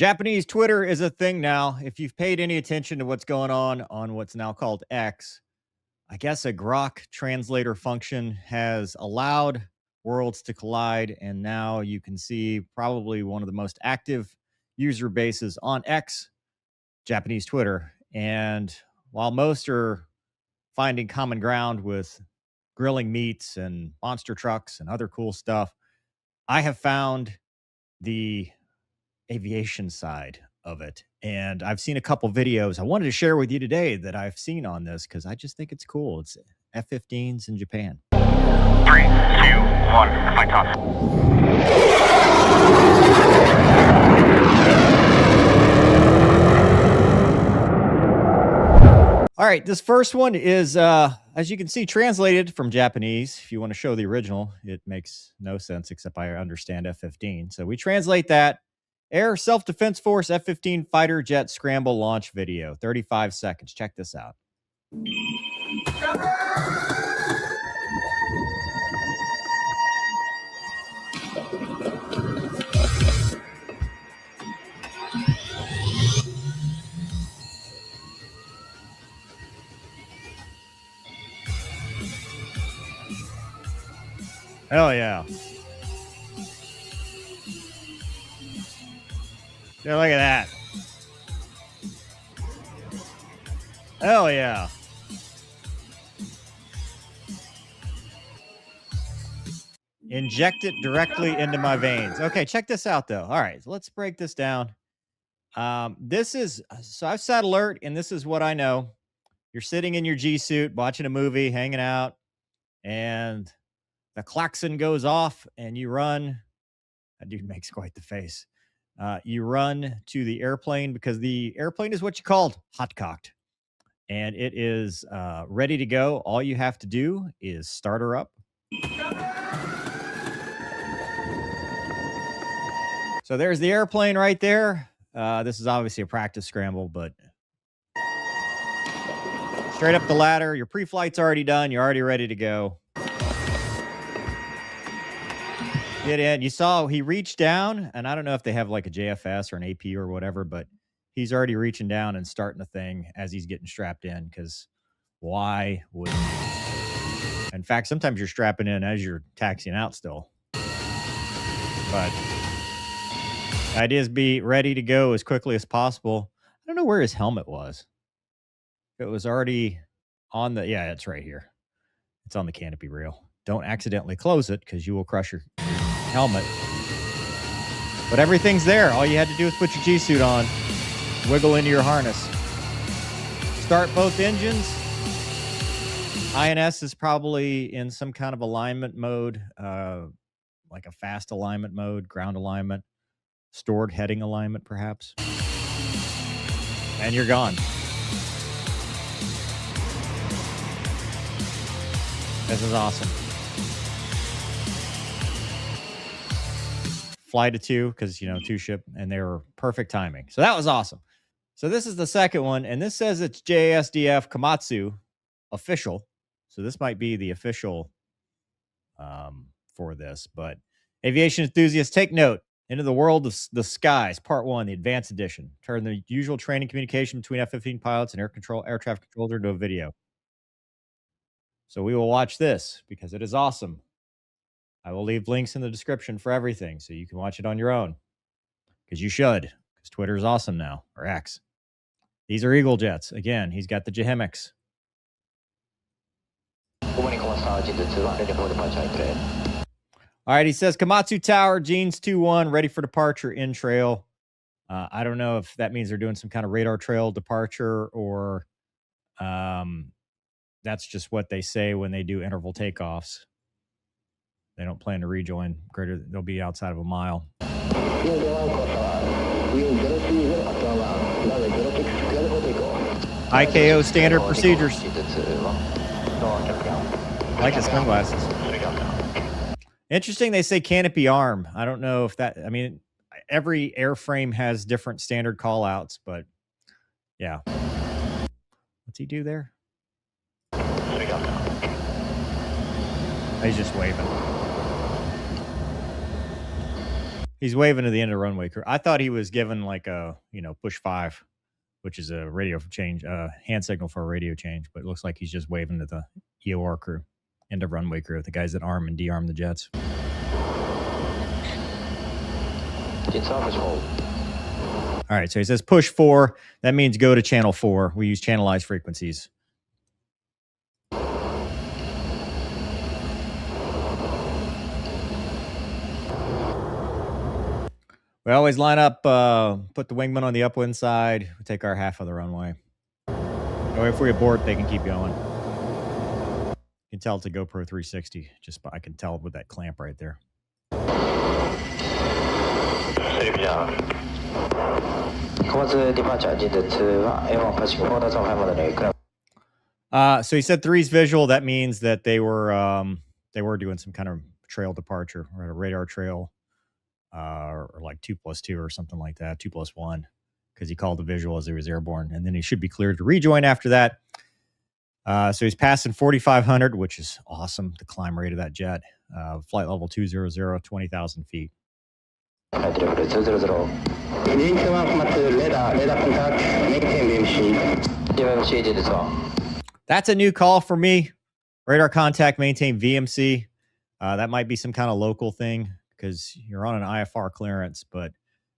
Japanese Twitter is a thing now. If you've paid any attention to what's going on what's now called X, I guess a Grok translator function has allowed worlds to collide, and now you can see probably one of the most active user bases on X, Japanese Twitter. And while most are finding common ground with grilling meats and monster trucks and other cool stuff, I have found the aviation side of it. And I've seen a couple videos I wanted to share with you today that I've seen on this because I just think it's cool. It's F-15s in Japan. 3, 2, 1, flight off. All right, this first one is, as you can see, translated from Japanese. If you want to show the original, it makes no sense except I understand F-15. So we translate that. Air Self-Defense Force F-15 fighter jet scramble launch video, 35 seconds. Check this out. Hell yeah. Yeah, look at that. Hell yeah. Inject it directly into my veins. Okay, check this out, though. All right, so let's break this down. This is, so I've set alert, and this is what I know. You're sitting in your G suit, watching a movie, hanging out, and the klaxon goes off, and you run. That dude makes quite the face. You run to the airplane because the airplane is what you called hot-cocked, and it is ready to go. All you have to do is start her up. So there's the airplane right there. This is obviously a practice scramble, but straight up the ladder. Your pre-flight's already done. You're already ready to go. Get in. You saw he reached down, and I don't know if they have like a JFS or an AP or whatever, but he's already reaching down and starting the thing as he's getting strapped in, because why would you? In fact, sometimes you're strapping in as you're taxiing out still. But the idea is be ready to go as quickly as possible. I don't know where his helmet was. It was already on the, yeah, it's right here. It's on the canopy rail. Don't accidentally close it because you will crush your helmet. But everything's there. All you had to do is put your G-suit on, wiggle into your harness. Start both engines. INS is probably in some kind of alignment mode, like a fast alignment mode, ground alignment, stored heading alignment, perhaps. And you're gone. This is awesome. Fly to 2, because, you know, 2 ship, and they were perfect timing. So that was awesome. So this is the second one, and this says it's JSDF Komatsu official. So this might be the official for this. But aviation enthusiasts, take note. Into the world of the skies, part 1, the advanced edition. Turn the usual training communication between F-15 pilots and air traffic controllers into a video. So we will watch this because it is awesome. I will leave links in the description for everything so you can watch it on your own. Because you should. Because Twitter is awesome now. Or X. These are Eagle jets. Again, he's got the Jahemics. All right, he says Komatsu Tower, Jeans 2-1, ready for departure in trail. I don't know if that means they're doing some kind of radar trail departure or that's just what they say when they do interval takeoffs. They don't plan to rejoin greater. They'll be outside of a mile. IKO standard procedures. I like his sunglasses. Interesting, they say canopy arm. I don't know if that, I mean, every airframe has different standard call outs, but yeah. What's he do there? He's just waving. He's waving to the end of the runway crew. I thought he was given like a, push 5, which is a radio change, hand signal for a radio change, but it looks like he's just waving to the EOR crew, end of runway crew, the guys that arm and de-arm the jets. All right, so he says push 4. That means go to channel 4. We use channelized frequencies. We always line up, put the wingman on the upwind side. We take our half of the runway. Or if we abort, they can keep going. You can tell it's a GoPro 360. I can tell with that clamp right there. So he said 3's visual. That means that they were doing some kind of trail departure or a radar trail, or like 2+2 or something like that, 2+1, because he called the visual as he was airborne, and then he should be cleared to rejoin after that. So he's passing 4,500, which is awesome. The climb rate of that jet, flight level 200, 20,000 feet. That's a new call for me. Radar contact, maintain VMC. That might be some kind of local thing because you're on an IFR clearance, but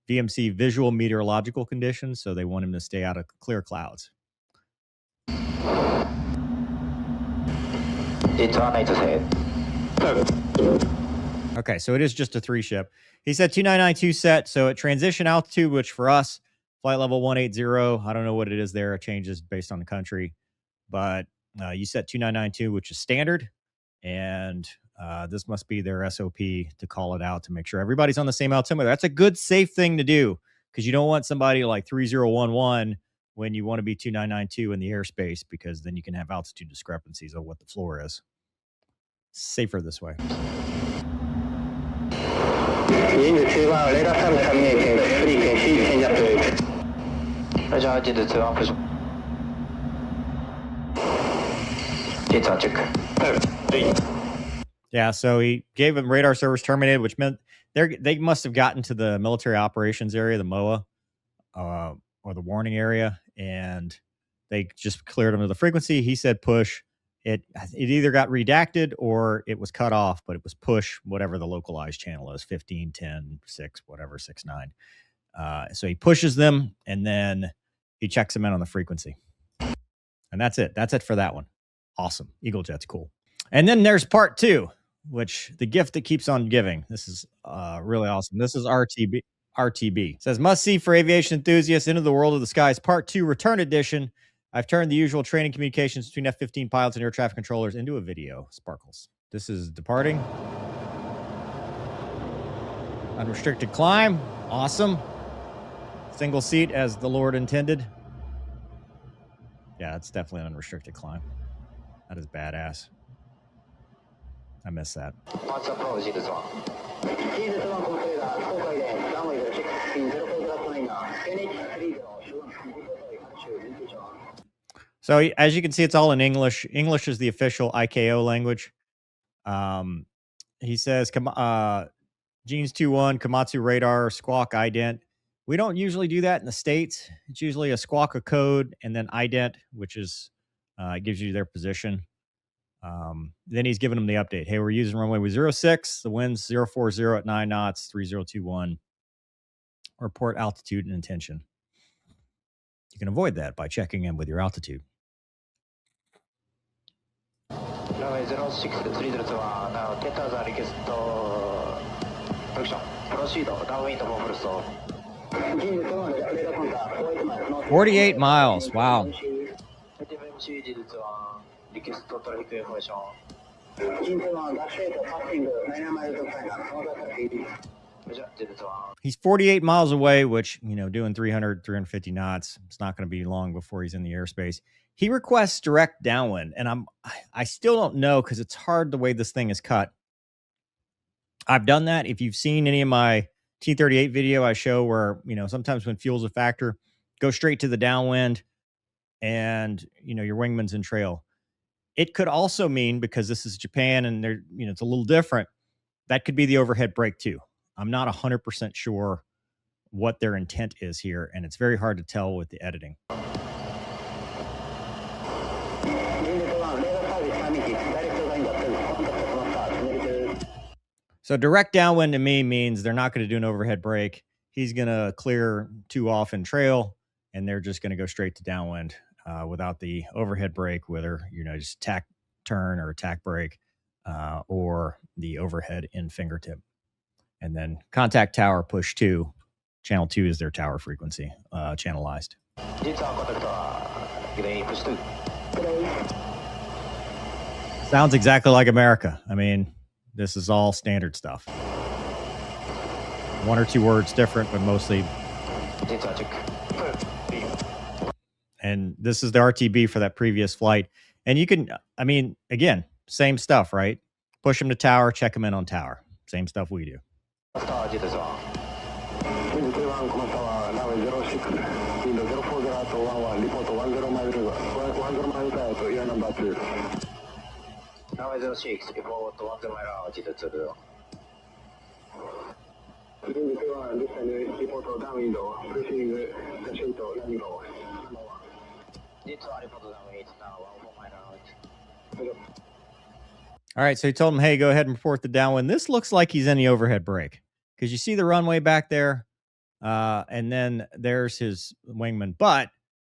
VMC, visual meteorological conditions, so they want him to stay out of clear clouds. Okay, so it is just a 3 ship. He said 2992 set, so at transition altitude, which for us, flight level 180, I don't know what it is there. It changes based on the country, but you set 2992, which is standard, and this must be their SOP to call it out to make sure everybody's on the same altimeter. That's a good, safe thing to do because you don't want somebody like 3011 when you want to be 2992 in the airspace, because then you can have altitude discrepancies of what the floor is. Safer this way. Yeah, so he gave him radar service terminated, which meant they must have gotten to the military operations area, the MOA, or the warning area, and they just cleared him to the frequency. He said push. It either got redacted or it was cut off, but it was push, whatever the localized channel is, 15, 10, 6, whatever, 6, 9. So he pushes them, and then he checks them in on the frequency. And that's it. That's it for that one. Awesome. Eagle Jet's cool. And then there's part 2, which the gift that keeps on giving. This is really awesome. This is RTB. It says, must see for aviation enthusiasts, Into the World of the Skies, part 2, return edition. I've turned the usual training communications between F-15 pilots and air traffic controllers into a video. Sparkles. This is departing. Unrestricted climb. Awesome. Single seat as the Lord intended. Yeah, it's definitely an unrestricted climb. That is badass. I miss that. So as you can see, it's all in English. English is the official ICAO language. He says, Jeans 2-1, Komatsu radar, squawk ident. We don't usually do that in the States. It's usually a squawk, a code, and then ident, which is gives you their position. Then he's giving them the update. Hey, we're using runway with 06. The wind's 040 at 9 knots, 3021. Report altitude and intention. You can avoid that by checking in with your altitude. Runway 06, 302 now getters are request action. Proceed, downwind for full stop. 48 miles. Wow. He's 48 miles away, which, doing 300, 350 knots. It's not going to be long before he's in the airspace. He requests direct downwind, and I still don't know because it's hard the way this thing is cut. I've done that. If you've seen any of my T-38 video, I show where, sometimes when fuel's a factor, go straight to the downwind and, your wingman's in trail. It could also mean, because this is Japan and they're, it's a little different, that could be the overhead brake too. I'm not 100% sure what their intent is here, and it's very hard to tell with the editing. So direct downwind to me means they're not going to do an overhead brake. He's going to clear 2 off and trail, and they're just going to go straight to downwind without the overhead brake, whether, just tack turn or tack brake or the overhead in fingertip. And then contact tower push 2. Channel 2 is their tower frequency, channelized. Sounds exactly like America. I mean, this is all standard stuff. 1 or 2 words different, but mostly. And this is the RTB for that previous flight. And you can, again, same stuff, right? Push them to tower, check them in on tower. Same stuff we do. All right, so he told him, hey, go ahead and report the downwind. This looks like he's in the overhead brake because you see the runway back there, and then there's his wingman. But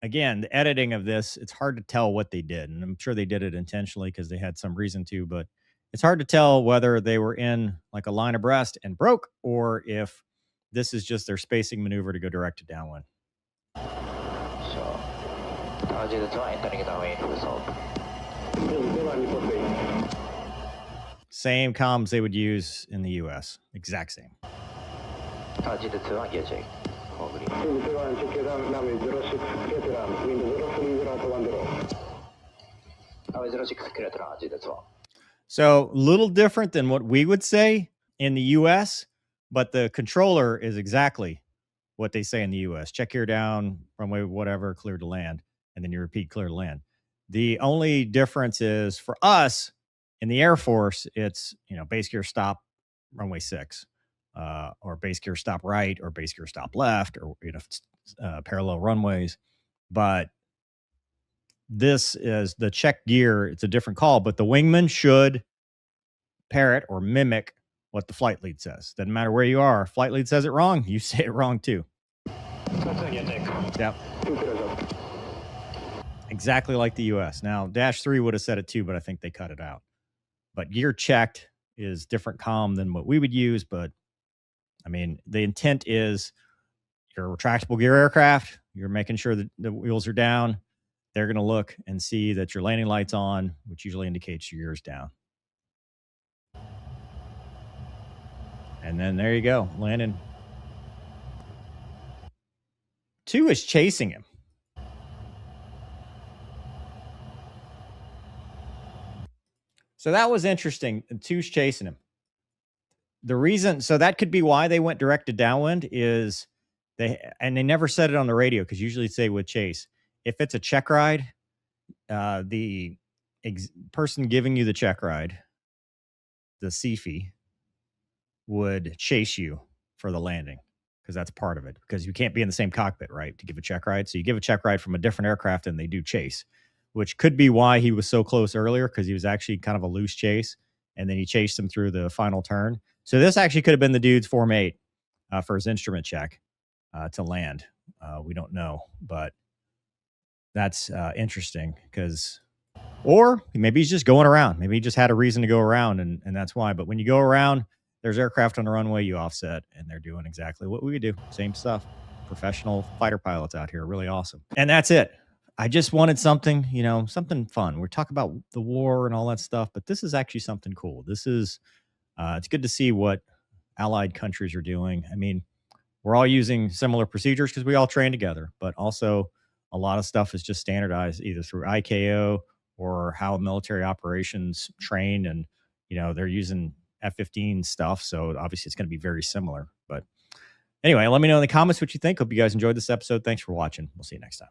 again, the editing of this, it's hard to tell what they did. And I'm sure they did it intentionally because they had some reason to, but it's hard to tell whether they were in like a line abreast and broke or if this is just their spacing maneuver to go direct to downwind. Same comms they would use in the US. Exact same. So, little different than what we would say in the US, but the controller is exactly what they say in the US. Check gear down, runway, whatever, clear to land, and then you repeat clear to land. The only difference is for us in the Air Force, it's, base gear stop, runway 6, or base gear stop right, or base gear stop left, or, parallel runways. But this is the check gear. It's a different call, but the wingman should parrot or mimic what the flight lead says. Doesn't matter where you are. Flight lead says it wrong, you say it wrong too. Yep. Exactly like the US. Now, Dash 3 would have said it too, but I think they cut it out. But gear checked is different comm than what we would use. But the intent is you're a retractable gear aircraft. You're making sure that the wheels are down. They're going to look and see that your landing light's on, which usually indicates your gear's down. And then there you go, landing. 2 is chasing him. So that was interesting. 2's chasing him. The reason, so that could be why they went direct to downwind is they never said it on the radio because usually they would chase. If it's a check ride, the person giving you the check ride, the CFI, would chase you for the landing because that's part of it because you can't be in the same cockpit, right, to give a check ride. So you give a check ride from a different aircraft and they do chase, which could be why he was so close earlier because he was actually kind of a loose chase and then he chased him through the final turn. So this actually could have been the dude's Form 8 for his instrument check to land. We don't know, but that's interesting because, or maybe he's just going around. Maybe he just had a reason to go around and that's why. But when you go around, there's aircraft on the runway, you offset, and they're doing exactly what we would do. Same stuff. Professional fighter pilots out here. Really awesome. And that's it. I just wanted something, something fun. We're talking about the war and all that stuff, but this is actually something cool. This is, it's good to see what allied countries are doing. We're all using similar procedures because we all train together, but also a lot of stuff is just standardized either through ICAO or how military operations train. And, they're using F-15 stuff. So obviously it's going to be very similar. But anyway, let me know in the comments what you think. Hope you guys enjoyed this episode. Thanks for watching. We'll see you next time.